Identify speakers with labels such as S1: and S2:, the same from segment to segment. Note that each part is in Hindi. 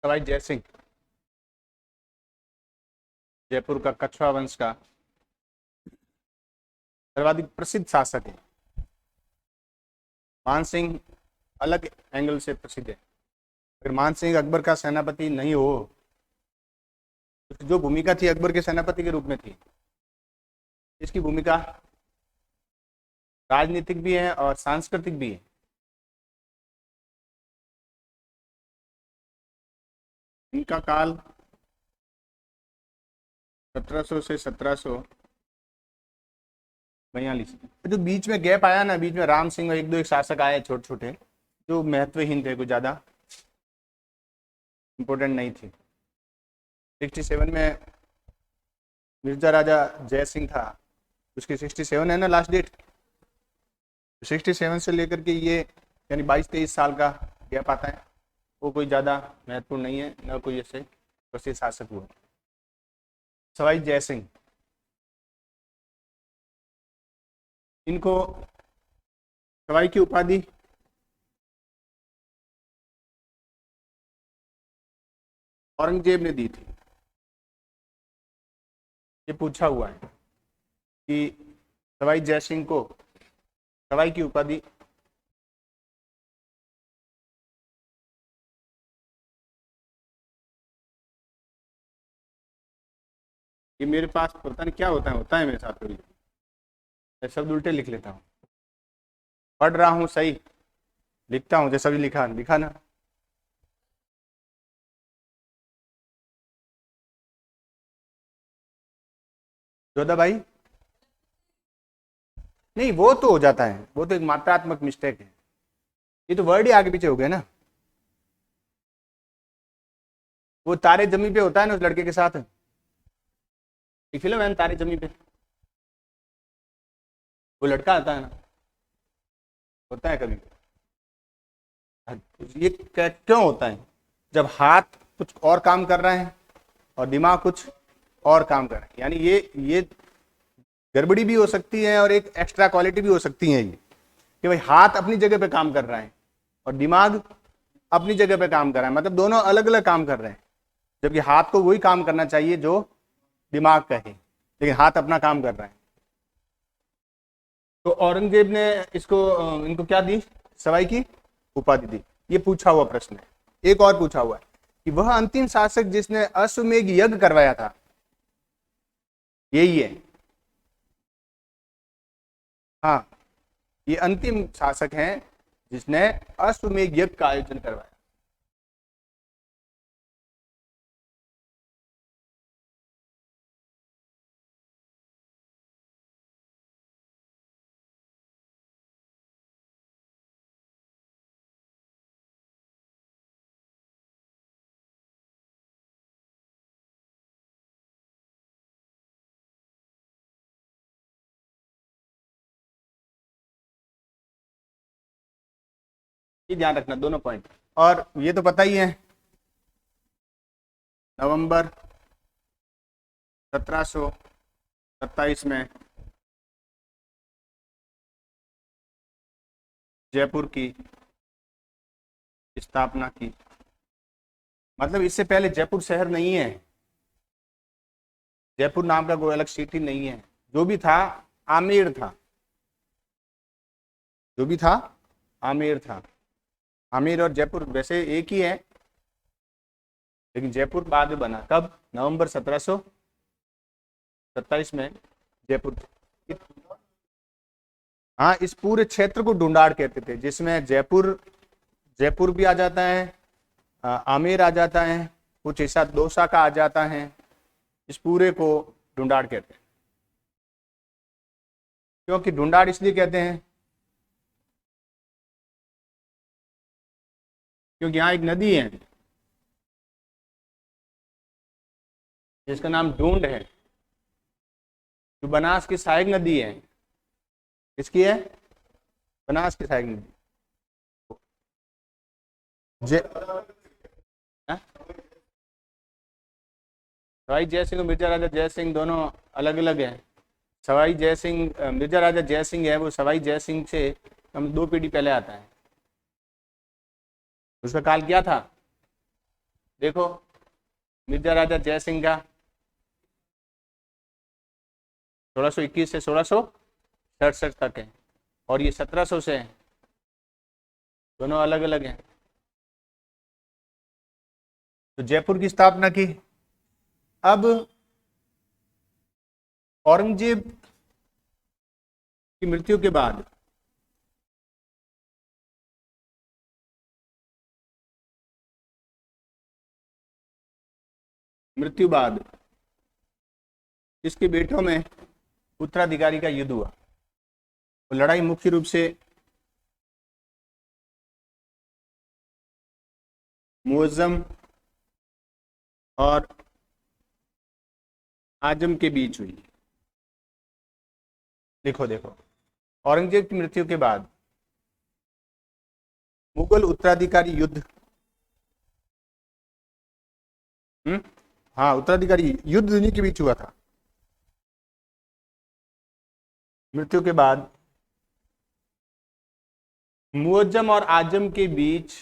S1: सवाई जयसिंह जयपुर का कछवा वंश का सर्वाधिक प्रसिद्ध शासक है। मानसिंह अलग एंगल से प्रसिद्ध है। अगर मानसिंह अकबर का सेनापति नहीं हो तो जो भूमिका थी अकबर के सेनापति के रूप में थी, इसकी भूमिका राजनीतिक भी है और सांस्कृतिक भी है। इनका काल 1700 से 1742। जो बीच में गैप आया ना, बीच में राम सिंह और एक शासक आए छोटे छोटे, जो महत्वहीन थे, कुछ ज्यादा इंपोर्टेंट नहीं थे। 67 में मिर्जा राजा जय सिंह था, उसकी 67 है ना लास्ट डेट। 67 से लेकर के ये यानी 22-23 साल का गैप आता है, वो कोई ज़्यादा महत्वपूर्ण नहीं है, न कोई ऐसे प्रसिद्ध शासक हुआ। सवाई जय सिंह, इनको सवाई की उपाधि औरंगजेब ने दी थी। ये पूछा हुआ है कि सवाई जय सिंह को सवाई की उपाधि ये मेरे पास पता नहीं क्या होता है मेरे साथ कभी, मैं शब्द उल्टे लिख लेता हूँ। पढ़ रहा हूँ सही, लिखता हूँ जैसा भी लिखा लिखा ना। जोधा भाई, नहीं वो तो हो जाता है, वो तो एक मात्रात्मक मिस्टेक है। ये तो वर्ड ही आगे पीछे हो गए ना। वो तारे जमी पे होता है ना उस लड़के के साथ, एक फिल्म है ना तारे जमी पे, वो लड़का आता है ना, होता है कभी। ये क्यों होता है? जब हाथ कुछ और काम कर रहे हैं और दिमाग कुछ और काम कर रहे हैं, यानी ये गड़बड़ी भी हो सकती है और एक एक्स्ट्रा क्वालिटी भी हो सकती है ये, कि भाई हाथ अपनी जगह पे काम कर रहा है और दिमाग अपनी जगह पे काम कर रहा है, मतलब दोनों अलग अलग काम कर रहे हैं, जबकि हाथ को वही काम करना चाहिए जो दिमाग का है, लेकिन हाथ अपना काम कर रहा है। तो औरंगजेब ने इनको क्या दी? सवाई की उपाधि दी। ये पूछा हुआ प्रश्न है। एक और पूछा हुआ है कि वह अंतिम शासक जिसने अश्वमेध यज्ञ करवाया था, यही है। हाँ, ये अंतिम शासक हैं जिसने अश्वमेध यज्ञ का आयोजन करवाया। ये ध्यान रखना दोनों पॉइंट। और ये तो पता ही है, नवंबर 1727 में जयपुर की स्थापना की। मतलब इससे पहले जयपुर शहर नहीं है, जयपुर नाम का कोई अलग सिटी नहीं है। जो भी था आमेर था, जो भी था आमेर था। आमेर और जयपुर वैसे एक ही है, लेकिन जयपुर बाद में बना। कब? नवंबर 1727 में जयपुर। हाँ, इस पूरे क्षेत्र को ढूंढाड़ कहते थे, जिसमें जयपुर भी आ जाता है, आमेर आ जाता है, कुछ हिस्सा दौसा का आ जाता है। इस पूरे को ढूंढाड़ कहते हैं। क्योंकि ढूंढाड़ इसलिए कहते हैं क्योंकि यहाँ एक नदी है जिसका नाम ढूंढ है, जो बनास की सहायक नदी है। किसकी है? बनास की सहायक नदी। सवाई जय सिंह और मिर्जा राजा जय सिंह दोनों अलग अलग हैं। सवाई जय सिंह, मिर्जा राजा जय सिंह है, वो सवाई जय सिंह से हम 2 पीढ़ी पहले आता है। उसका काल क्या था? देखो मिर्जा राजा जय सिंह का 1621 से 1667 तक है, और ये 1700 से है, दोनों अलग अलग हैं। तो जयपुर की स्थापना की। अब औरंगजेब की मृत्यु के बाद इसके बेटों में उत्तराधिकारी का युद्ध हुआ। तो लड़ाई मुख्य रूप से मुअज्जम और आजम के बीच हुई। देखो औरंगजेब की मृत्यु के बाद मुगल उत्तराधिकारी युद्ध, हाँ उत्तराधिकारी युद्ध इन्हीं के बीच हुआ था। मृत्यु के बाद मुअज्जम और आजम के बीच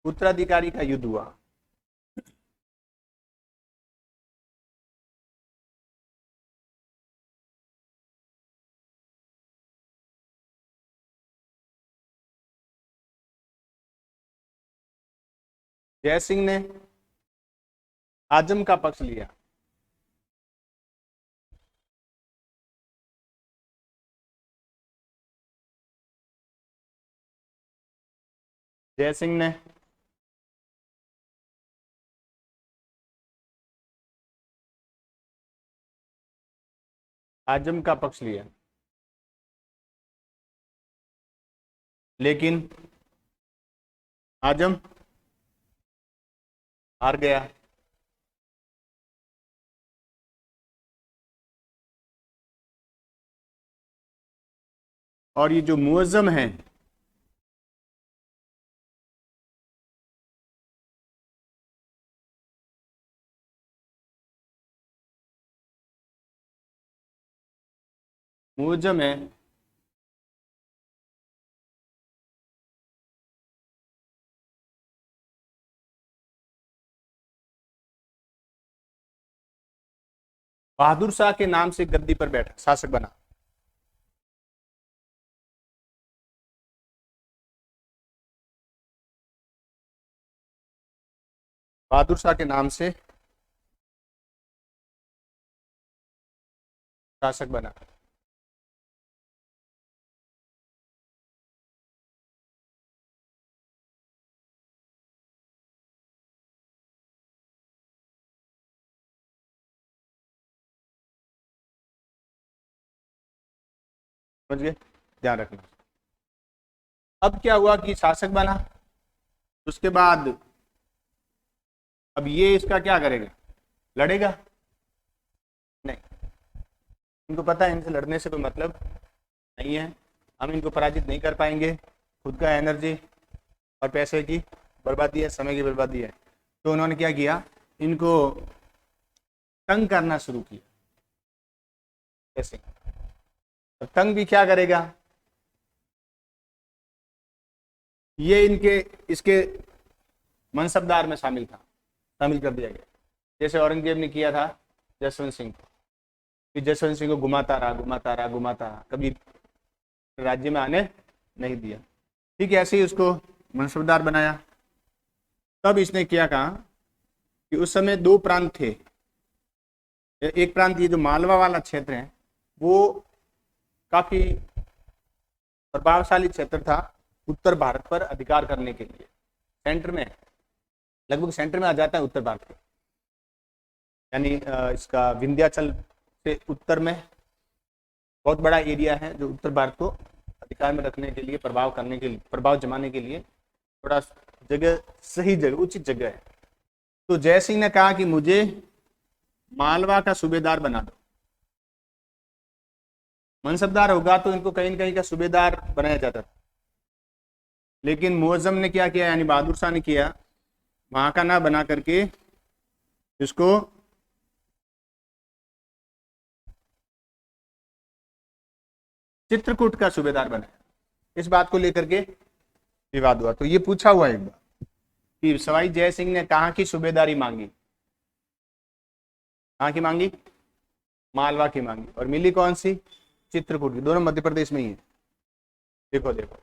S1: उत्तराधिकारी का युद्ध हुआ। जय सिंह ने आजम का पक्ष लिया। जय सिंह ने आजम का पक्ष लिया, लेकिन आजम हार गया। और ये जो मुअज्जम है मुअज्जम है बहादुर शाह के नाम से गद्दी पर बैठा, शासक बना। बहादुर शाह के नाम से शासक बना। समझ गए, ध्यान रखना। अब क्या हुआ कि शासक बना, उसके बाद अब ये इसका क्या करेगा, लड़ेगा नहीं। इनको पता है इनसे लड़ने से कोई मतलब नहीं है, हम इनको पराजित नहीं कर पाएंगे, खुद का एनर्जी और पैसे की बर्बादी है, समय की बर्बादी है। तो उन्होंने क्या किया, इनको तंग करना शुरू किया। कैसे तंग भी क्या करेगा, ये इसके मनसबदार में शामिल कर दिया गया। जैसे औरंगजेब ने किया था जसवंत सिंह को, कि जसवंत सिंह को घुमाता रहा, कभी राज्य में आने नहीं दिया। ठीक है, ऐसे ही उसको मनसबदार बनाया। तब इसने क्या कहा कि उस समय दो प्रांत थे। एक प्रांत ये जो मालवा वाला क्षेत्र है वो काफी प्रभावशाली क्षेत्र था उत्तर भारत पर अधिकार करने के लिए। सेंटर में, लगभग सेंटर में आ जाता है उत्तर भारत के, यानी इसका विंध्याचल से उत्तर में बहुत बड़ा एरिया है जो उत्तर भारत को अधिकार में रखने के लिए, प्रभाव जमाने के लिए थोड़ा जगह, सही जगह, उचित जगह है। तो जय सिंह ने कहा कि मुझे मालवा का सूबेदार बना दो। मनसबदार होगा तो इनको कहीं न कहीं का सूबेदार बनाया जाता था, लेकिन मुअज्जम ने क्या किया, यानी बहादुर शाह ने किया, वहां का ना बना करके इसको चित्रकूट का सूबेदार बनाया। इस बात को लेकर के विवाद हुआ। तो ये पूछा हुआ एक बार कि सवाई जय सिंह ने कहाँ की सूबेदारी मांगी? कहाँ की मांगी? मालवा की मांगी। और मिली कौन सी? चित्रकूट की। दोनों मध्य प्रदेश में ही है। देखो देखो,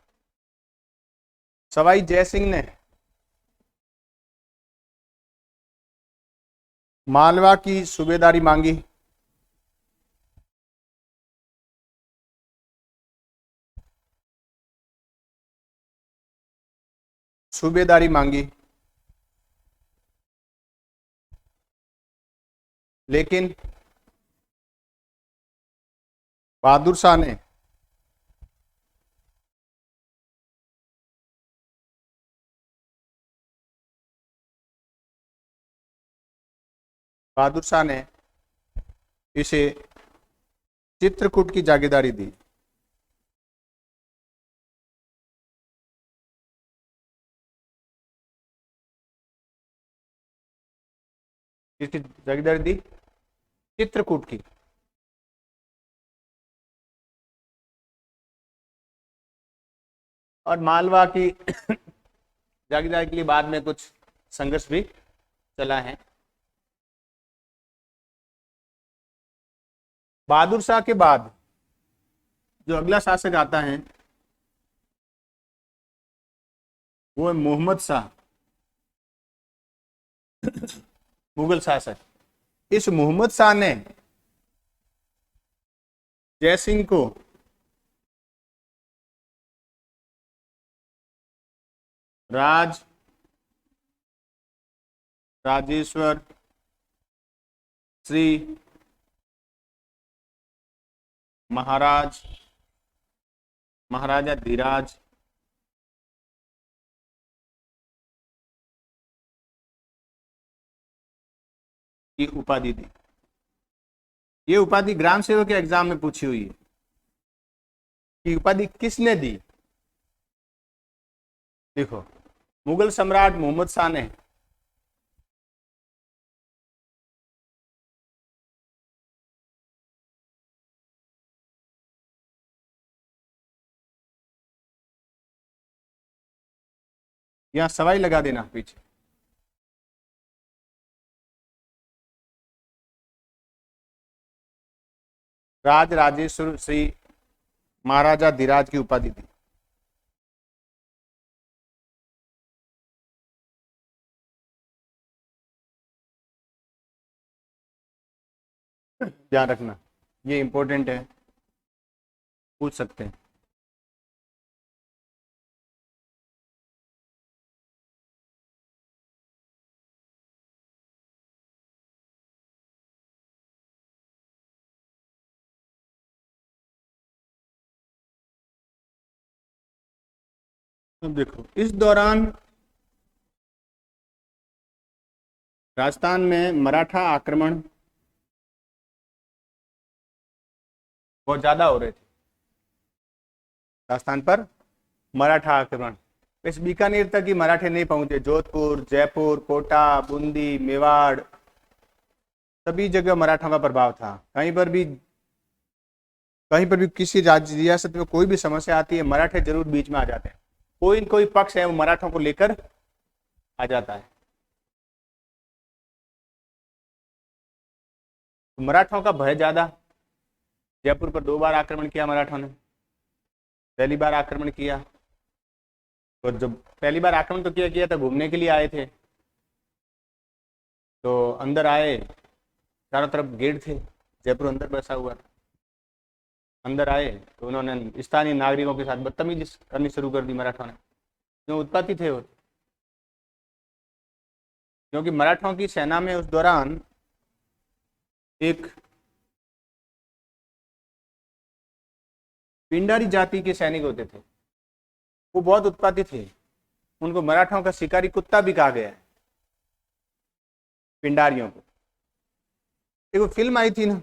S1: सवाई जय सिंह ने मालवा की सूबेदारी मांगी, सूबेदारी मांगी, लेकिन बहादुर शाह ने इसे चित्रकूट की जागीरदारी दी। किसकी जागीरदारी दी? चित्रकूट की। और मालवा की जागीरदारी के लिए बाद में कुछ संघर्ष भी चला है। बहादुर शाह के बाद जो अगला शासक आता है वो है मोहम्मद शाह, मुगल शासक। इस मोहम्मद शाह ने जयसिंह को राजेश्वर श्री महाराजा धीराज की उपाधि दी। ये उपाधि ग्राम सेवक के एग्जाम में पूछी हुई है कि उपाधि किसने दी। देखो, मुगल सम्राट मोहम्मद शाह ने यहां सवाई लगा देना पीछे। राजेश्वर श्री महाराजा धीराज की उपाधि दी। ध्यान रखना, ये इंपॉर्टेंट है, पूछ सकते हैं। तो देखो, इस दौरान राजस्थान में मराठा आक्रमण बहुत ज्यादा हो रहे थे। राजस्थान पर मराठा आक्रमण, इस बीकानेर तक ही मराठे नहीं पहुंचे। जोधपुर, जयपुर, कोटा, बूंदी, मेवाड़, सभी जगह मराठों का प्रभाव था। कहीं पर भी किसी राज्य रियासत में कोई भी समस्या आती है, मराठे जरूर बीच में आ जाते हैं। कोई न कोई पक्ष है वो मराठों को लेकर आ जाता है। मराठों का भय ज्यादा। जयपुर पर 2 बार आक्रमण किया मराठों ने। पहली बार आक्रमण किया, और जब पहली बार आक्रमण तो किया था, घूमने के लिए आए थे, तो अंदर आए, चारों तरफ गेट थे, जयपुर अंदर बसा हुआ था। अंदर आए तो उन्होंने स्थानीय नागरिकों के साथ बदतमीजी करनी शुरू कर दी मराठों ने। जो उत्पाती थे वो, क्योंकि मराठों की सेना में उस दौरान एक पिंडारी जाति के सैनिक होते थे, वो बहुत उत्पाती थे। उनको मराठों का शिकारी कुत्ता भी कहा गया है, पिंडारियों को। एक फिल्म आई थी ना,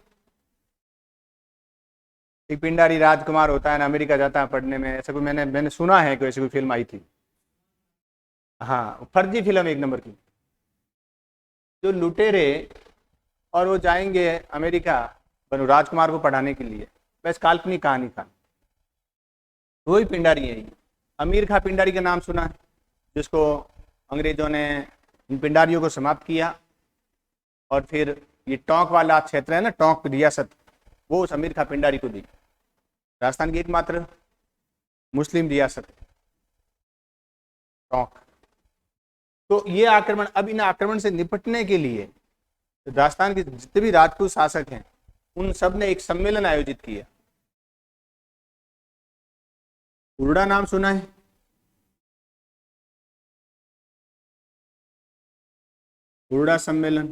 S1: एक पिंडारी राजकुमार होता है ना, अमेरिका जाता है पढ़ने में, ऐसा कोई मैंने सुना है कि ऐसी कोई फिल्म आई थी। हाँ, फर्जी फिल्म एक नंबर की। जो लुटेरे और वो जाएंगे अमेरिका बनु राजकुमार को पढ़ाने के लिए, बस काल्पनिक कहानी था। वही पिंडारी है। अमीर खां पिंडारी का नाम सुना है, जिसको अंग्रेजों ने इन पिंडारियों को समाप्त किया और फिर ये टोंक वाला क्षेत्र है ना, टोंक रियासत, वो उस अमीर खां पिंडारी को दी। राजस्थान की एकमात्र मुस्लिम रियासत है टोंक। तो ये आक्रमण, अब इन आक्रमण से निपटने के लिए राजस्थान के जितने भी राजपूत शासक हैं उन सब ने एक सम्मेलन आयोजित किया। हुरडा नाम सुना है? हुरडा सम्मेलन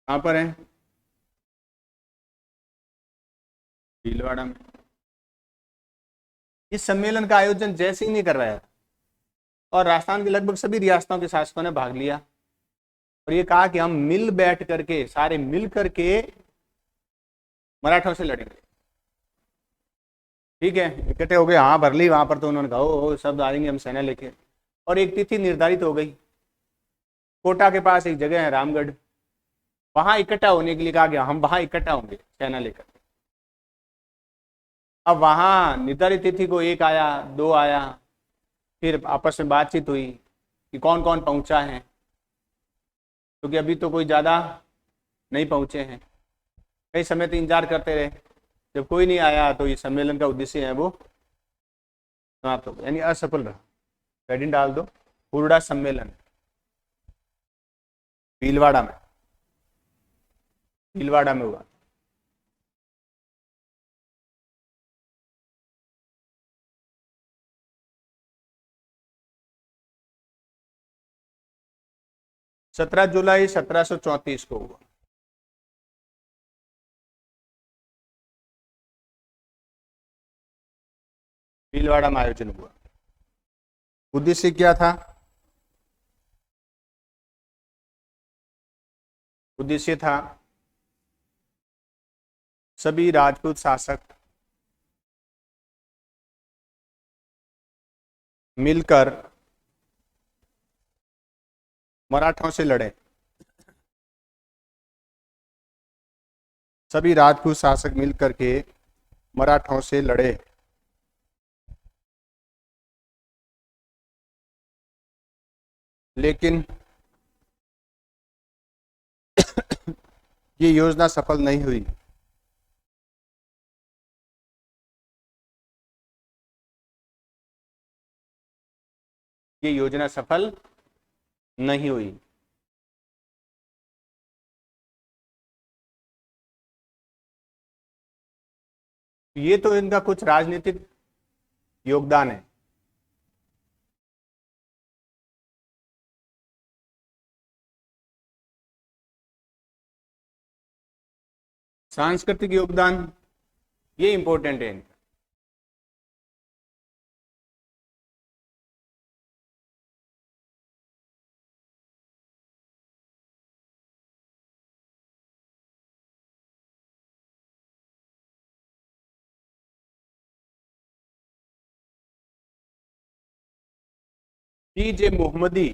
S1: कहां पर है? भीलवाड़ा में। इस सम्मेलन का आयोजन जयसिंह ने करवाया था और राजस्थान के लगभग सभी रियासतों के शासकों ने भाग लिया और ये कहा कि हम मिल बैठ करके, सारे मिल करके मराठों से लड़ेंगे। ठीक है, इकट्ठे हो गए, हाँ भर ली वहां पर, तो उन्होंने कहा ओ सब आएंगे हम सेना लेके। और एक तिथि निर्धारित हो गई, कोटा के पास एक जगह है रामगढ़, वहां इकट्ठा होने के लिए कहा गया, हम वहां इकट्ठा होंगे सेना लेकर। अब वहां निर्धारित तिथि को एक आया, दो आया, फिर आपस में बातचीत हुई कि कौन कौन पहुंचा है, क्योंकि अभी तो कोई ज्यादा नहीं पहुंचे हैं। कई समय तक इंतजार करते रहे, जब कोई नहीं आया तो ये सम्मेलन का उद्देश्य है वो समाप्त हो गया, यानी असफल रहा। हेडिंग डाल दो, हुरडा सम्मेलन भीलवाड़ा में, भीलवाड़ा में हुआ। सत्रह जुलाई 1734 को हुआ। भीलवाड़ा में आयोजन हुआ। उद्देश्य क्या था? उद्देश्य था सभी राजपूत शासक मिलकर मराठों से लड़े। सभी राजपूत शासक मिलकर के मराठों से लड़े, लेकिन ये योजना सफल नहीं हुई। ये योजना सफल नहीं हुई। ये तो इनका कुछ राजनीतिक योगदान है। सांस्कृतिक योगदान ये इंपॉर्टेंट है इनका। जे मोहम्मदी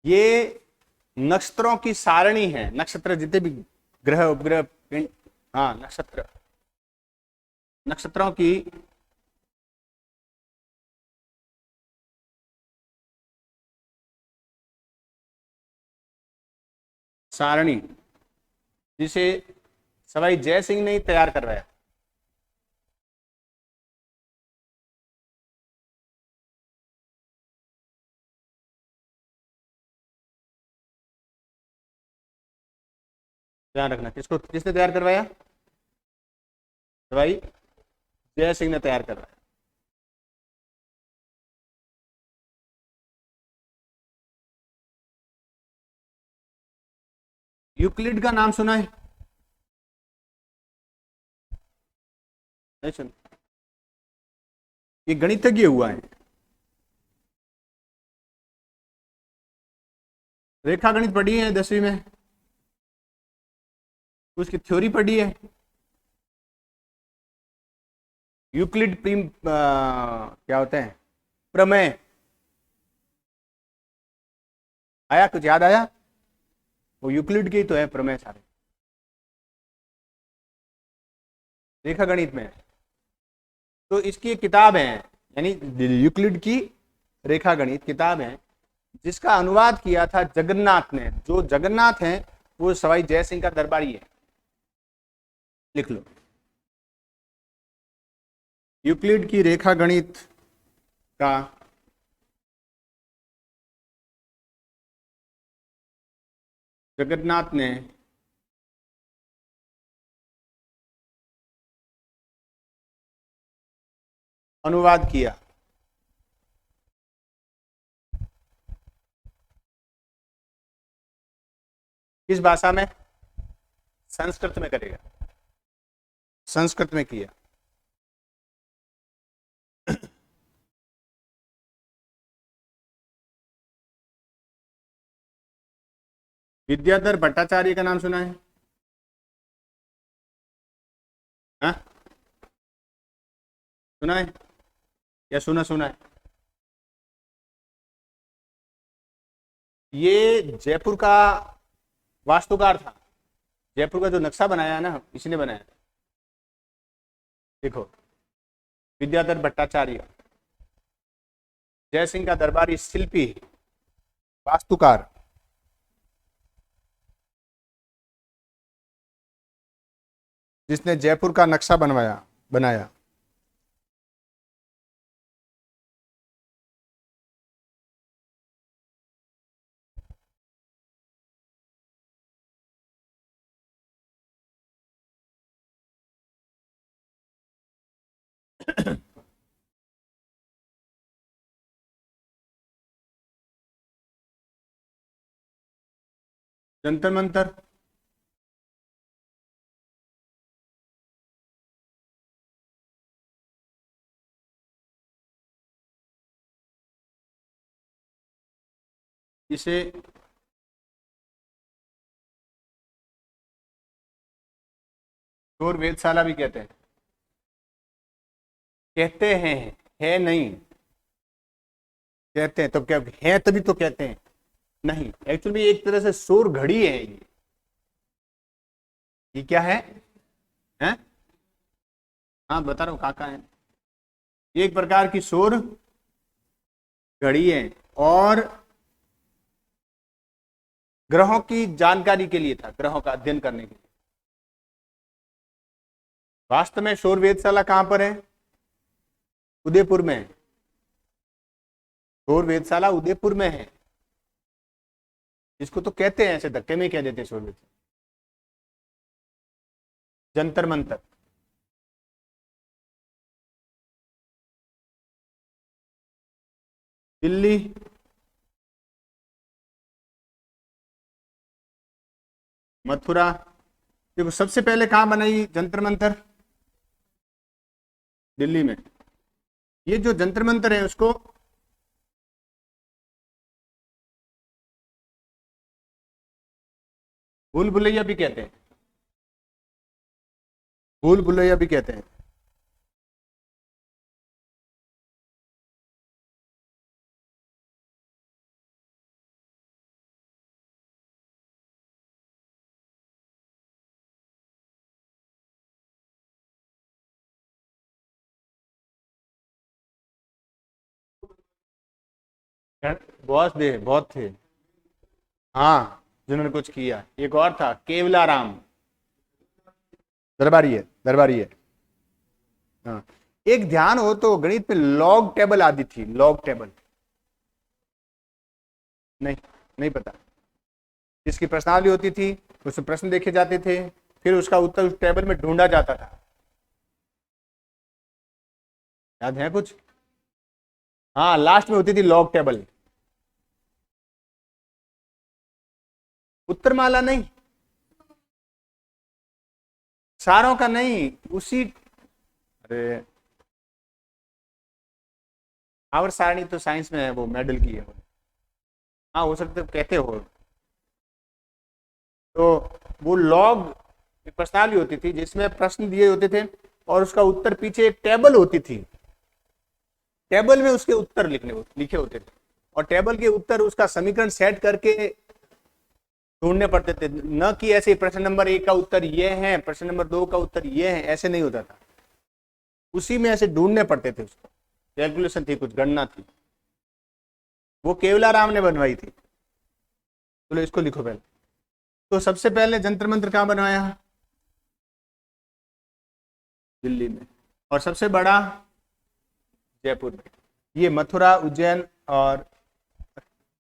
S1: ये नक्षत्रों की सारणी है, नक्षत्र जितने भी ग्रह उपग्रह पिंड, हाँ नक्षत्र, नक्षत्रों की सारणी जिसे सवाई जय सिंह ने तैयार करवाया। ध्यान रखना, किसको, किसने तैयार करवाया? सवाई जय सिंह ने तैयार करवाया। यूक्लिड का नाम सुना है? नहीं सुना? ये गणितज्ञ हुआ है, रेखा गणित पढ़ी है 10वीं में, उसकी थ्योरी पढ़ी है। यूक्लिड क्या होते हैं? प्रमेय आया? कुछ याद आया? वो यूक्लिड के ही तो है प्रमेय सारे। रेखा गणित में। तो इसकी एक किताब है, यानी यूक्लिड की रेखा गणित किताब है, जिसका अनुवाद किया था जगन्नाथ ने। जो जगन्नाथ हैं वो सवाई जय सिंह का दरबारी है, लिख लो। यूक्लिड की रेखा गणित का जगन्नाथ ने अनुवाद किया। किस भाषा में? संस्कृत में करेगा, संस्कृत में किया। विद्याधर भट्टाचार्य का नाम सुना है? हाँ, सुना है या सुना है? ये जयपुर का वास्तुकार था। जयपुर का जो नक्शा बनाया है ना, इसने बनाया। देखो, विद्याधर भट्टाचार्य, जय सिंह का दरबारी, शिल्पी, वास्तुकार। जिसने जयपुर का नक्शा बनाया। जंतर मंतर, इसे शोर वेधशाला भी कहते हैं। कहते हैं, है नहीं, कहते हैं। तो क्या है? तभी तो कहते हैं। नहीं, एक्चुअली एक तरह से शोर घड़ी है ये क्या है? हैं? हाँ, बता रहा हूँ काका है। ये एक प्रकार की शोर घड़ी है और ग्रहों की जानकारी के लिए था, ग्रहों का अध्ययन करने के लिए। वास्तव में शोर वेधशाला कहां पर है? उदयपुर में। शोर वेधशाला उदयपुर में है। इसको तो कहते हैं, ऐसे धक्के में कह देते हैं शोर वेधशाला। जंतर मंतर, दिल्ली, मथुरा। देखो, सबसे पहले कहां बनाई जंतर मंतर? दिल्ली में। ये जो जंतर मंतर है उसको भूल भुलैया भी कहते हैं। भूल भुलैया भी कहते हैं। बहुत दे, बहुत थे। हाँ, जिन्होंने कुछ किया। एक और था, केवलाराम, दरबारी है, दरबारी है। हाँ, एक ध्यान हो तो गणित में लॉग टेबल आदि थी। लॉग टेबल नहीं, नहीं पता। इसकी प्रश्नावली होती थी, उसमें प्रश्न देखे जाते थे, फिर उसका उत्तर उस टेबल में ढूंढा जाता था। याद है कुछ? हाँ, लास्ट में होती थी लॉग टेबल। उत्तरमाला नहीं, सारों का नहीं, उसी। अरे, आवर्त सारणी तो साइंस में है, वो मेडल की है। हाँ, हो सकता है, कहते हो। तो वो लॉग एक प्रश्नावली होती थी जिसमें प्रश्न दिए होते थे और उसका उत्तर पीछे एक टेबल होती थी। टेबल में उसके उत्तर लिखे होते थे और टेबल के उत्तर उसका समीकरण सेट करके ढूंढने पड़ते थे, न कि ऐसे प्रश्न नंबर 1 का उत्तर ये है, प्रश्न नंबर 2 का उत्तर ये है, ऐसे नहीं होता था। उसी में ऐसे ढूंढने पड़ते थे, उसको कैलकुलेशन थी, कुछ गणना थी, वो केवलाराम ने बनवाई थी। चलो इसको लिखो पहले। तो सबसे पहले जंतर मंत्र कहाँ बनवाया? दिल्ली में। और सबसे बड़ा जयपुर में। ये मथुरा, उज्जैन और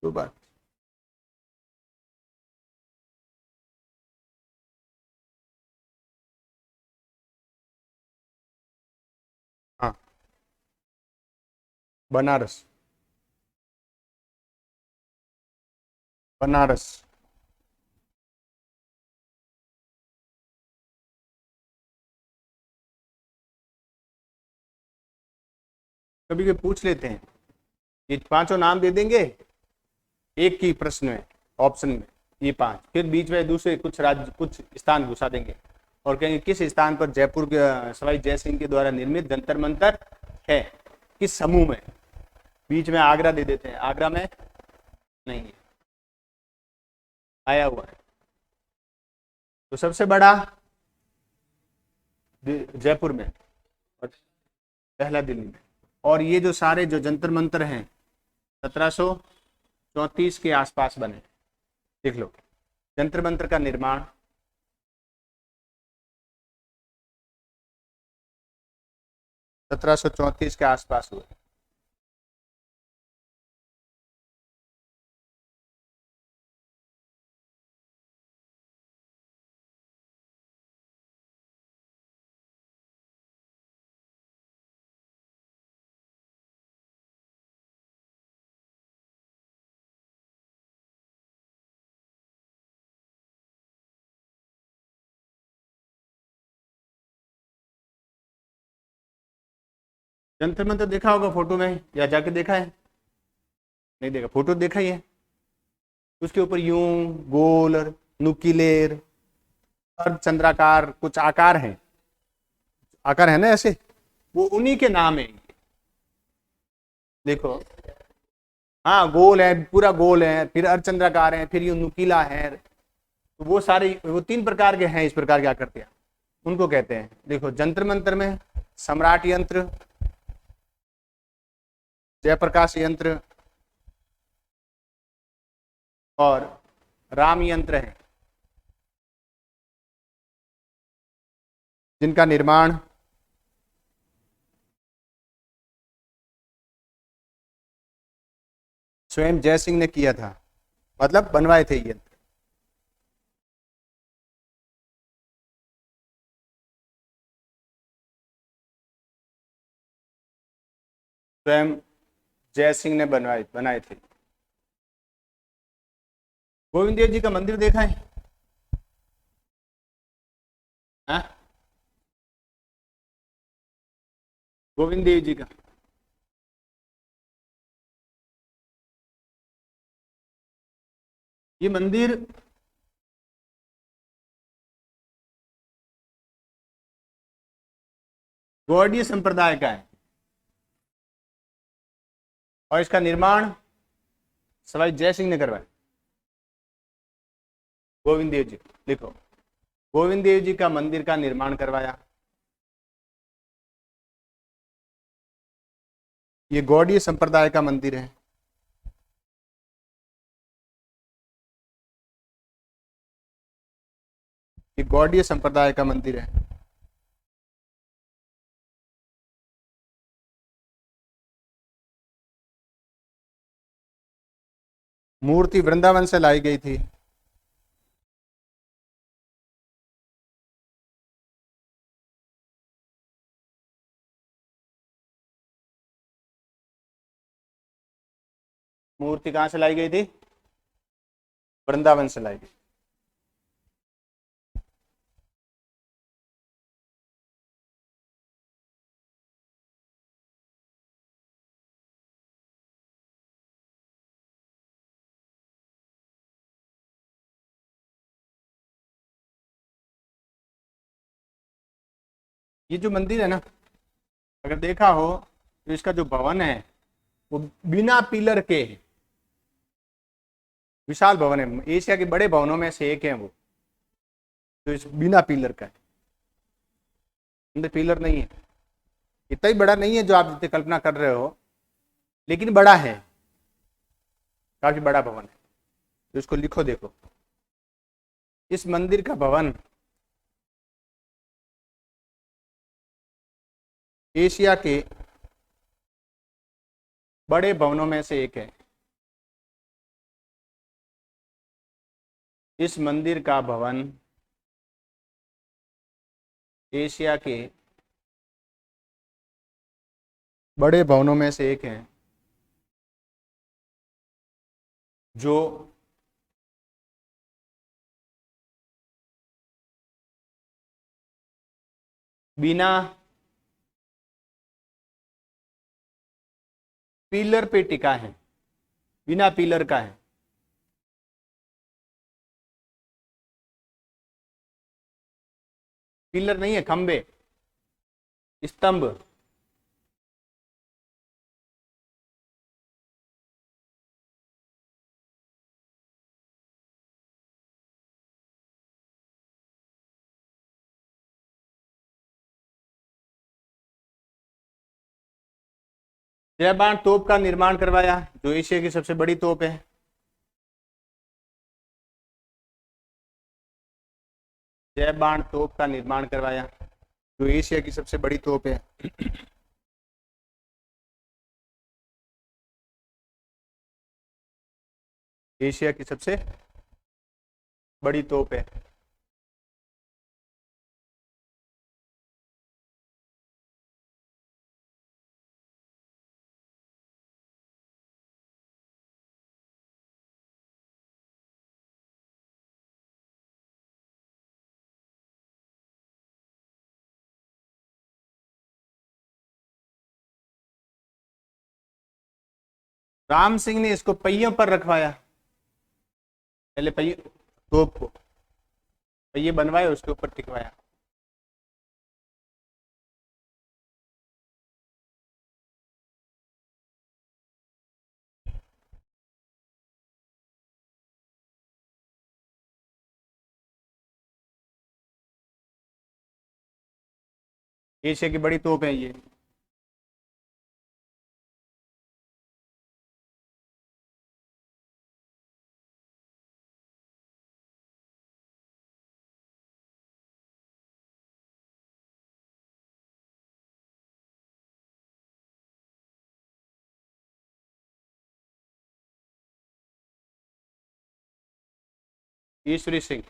S1: दो बार हाँ, बनारस, बनारस। कभी कभी पूछ लेते हैं, ये पांचों नाम दे देंगे एक ही प्रश्न में, ऑप्शन में, ये पांच, फिर बीच में दूसरे कुछ राज्य, कुछ स्थान घुसा देंगे और कहेंगे किस स्थान पर जयपुर के सवाई जय सिंह के द्वारा निर्मित जंतर मंतर है, किस समूह में। बीच में आगरा दे देते हैं, आगरा में नहीं है, आया हुआ है। तो सबसे बड़ा जयपुर में और पहला दिल्ली में। और ये जो सारे जो जंतर मंतर हैं 1734 के आसपास बने। देख लो, जंतर मंतर का निर्माण 1734 के आसपास हुआ। जंतर मंतर देखा होगा फोटो में, या जाके देखा है? नहीं देखा, फोटो देखा ही है। उसके ऊपर यूं गोल, नुकीलेर, अर्धचंद्राकार कुछ आकार हैं, आकार है ना ऐसे, वो उन्हीं के नाम है। देखो, हाँ गोल है, पूरा गोल है, फिर अर्धचंद्राकार है, फिर यूं नुकीला है। तो वो सारे, वो 3 प्रकार के हैं, इस प्रकार की आकृतियां, उनको कहते हैं। देखो जंतर मंतर में सम्राट यंत्र, जयप्रकाश यंत्र और राम यंत्र है, जिनका निर्माण स्वयं जय सिंह ने किया था, मतलब बनवाए थे यंत्र। स्वयं जय सिंह ने बनाए थे। गोविंद देव जी का मंदिर देखा है? हाँ? गोविंद देव जी का ये मंदिर गौड़ीय संप्रदाय का है और इसका निर्माण सवाई जय सिंह ने करवाया। गोविंद देव जी, लिखो, गोविंद देव जी का मंदिर का निर्माण करवाया। ये गौड़ीय संप्रदाय का मंदिर है। ये गौड़ीय संप्रदाय का मंदिर है। मूर्ति वृंदावन से लाई गई थी। मूर्ति कहां से लाई गई थी? वृंदावन से लाई गई। ये जो मंदिर है ना, अगर देखा हो तो इसका जो भवन है वो बिना पिलर के है, विशाल भवन है, एशिया के बड़े भवनों में से एक है वो, जो इस बिना पिलर का है, अंदर पिलर नहीं है। इतना ही बड़ा नहीं है जो आप जितने कल्पना कर रहे हो, लेकिन बड़ा है, काफी बड़ा भवन है। तो इसको लिखो, देखो, इस मंदिर का भवन एशिया के बड़े भवनों में से एक है। इस मंदिर का भवन एशिया के बड़े भवनों में से एक है, जो बिना पिलर पे टिका है, बिना पिलर का है। पिलर नहीं है, खंबे, स्तंभ। जय बाण तोप का निर्माण करवाया, जो एशिया की सबसे बड़ी तोप है। जय बाण तोप का निर्माण करवाया, जो एशिया की सबसे बड़ी तोप है। एशिया की सबसे बड़ी तोप है। राम सिंह ने इसको पहियों पर रखवाया, पहले पहिए, तोप को पहिए बनवाए, उसके ऊपर टिकवाया। एशिया की बड़ी तोप है ये। ईश्वरी सिंह,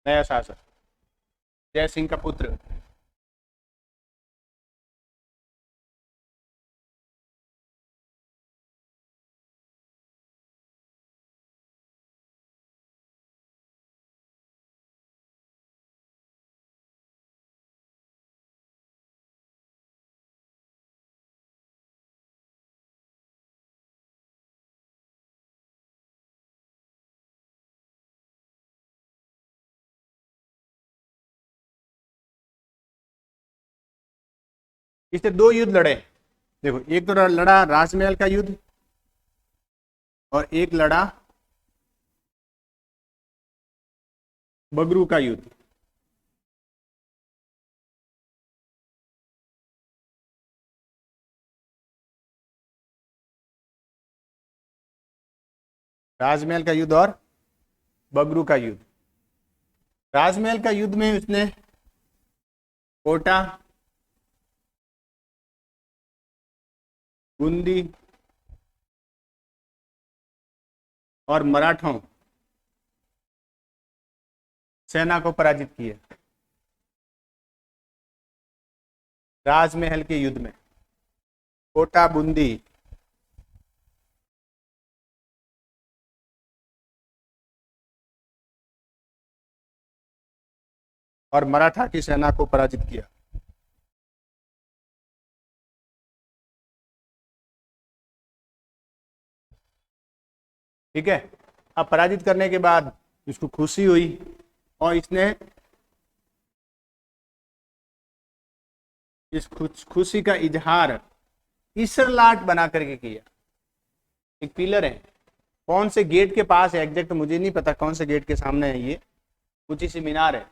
S1: नया शासक, जय सिंह का पुत्र। इसने दो युद्ध लड़े, देखो, एक तो लड़ा राजमहल का युद्ध, और एक लड़ा बगरू का युद्ध। राजमहल का युद्ध और बगरू का युद्ध। राजमहल का युद्ध में उसने कोटा, बूंदी और मराठों सेना को पराजित किया, राजमहल के युद्ध में। कोटा, बूंदी और मराठा की सेना को पराजित किया। ठीक है। अब पराजित करने के बाद इसको खुशी हुई, और इसने इस खुशी का इजहार ईसर लाट बना करके किया। एक पिलर है, कौन से गेट के पास है एग्जैक्ट मुझे नहीं पता कौन से गेट के सामने है, ये ऊंची सी मीनार है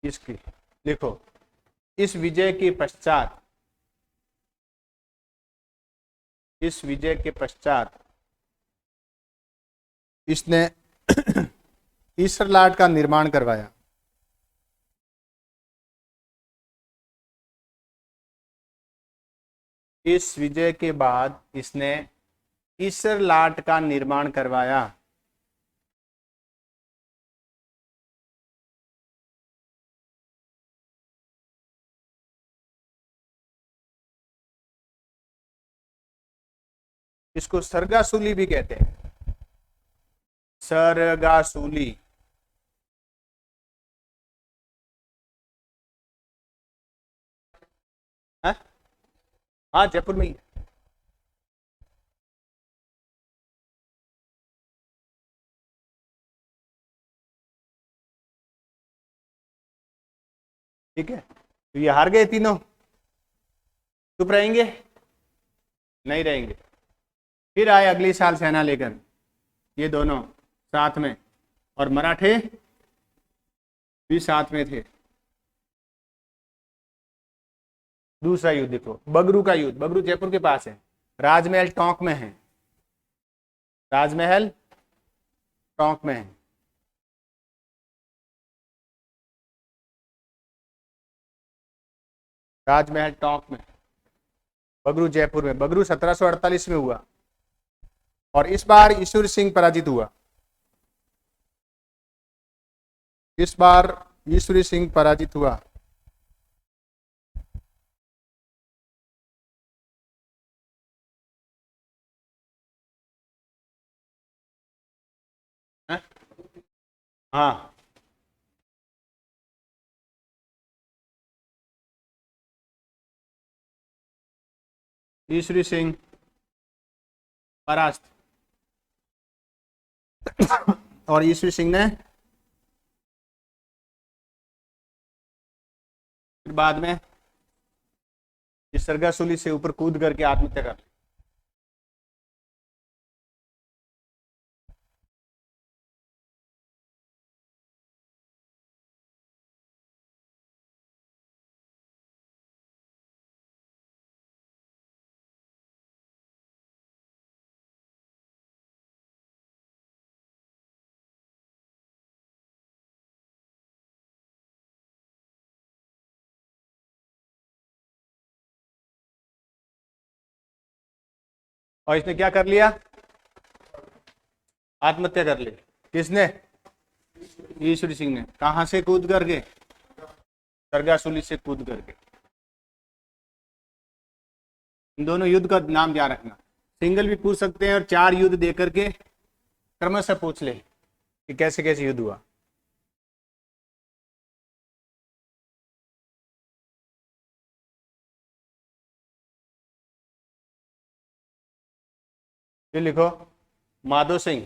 S1: इसकी। देखो, इस विजय के पश्चात, इस विजय के पश्चात इसने ईस्टर लाट का निर्माण करवाया। इस विजय के बाद इसने ईस्टर लाट का निर्माण करवाया। इसको सरगासूली भी कहते हैं, सरगासूली। हाँ हाँ, जयपुर में ही है। ठीक है, तो ये हार गए तीनों, चुप रहेंगे? नहीं रहेंगे। फिर आए अगली साल सेना लेकर, ये दोनों साथ में, और मराठे भी साथ में थे। दूसरा युद्ध देखो, बगरू का युद्ध। बगरू जयपुर के पास है, राजमहल टोंक में है, राजमहल टोंक में है। राजमहल टोंक में, बगरू जयपुर में। बगरू 1748 में हुआ, और इस बार ईश्वर सिंह पराजित हुआ। इस बार ईश्वरी सिंह पराजित हुआ। है? हाँ, ईश्वरी सिंह परास्त, और ईश्वरी सिंह ने फिर बाद में इस सरगासूली से ऊपर कूद करके आत्महत्या कर ली। और इसने क्या कर लिया? आत्महत्या कर ली। किसने? ईश्वरी सिंह ने। कहां से कूद करके? सरगासूली से कूद करके। इन दोनों युद्ध का नाम याद रखना, सिंगल भी पूछ सकते हैं और 4 युद्ध दे करके क्रमशः पूछ ले कि कैसे कैसे युद्ध हुआ। ये लिखो, माधो सिंह,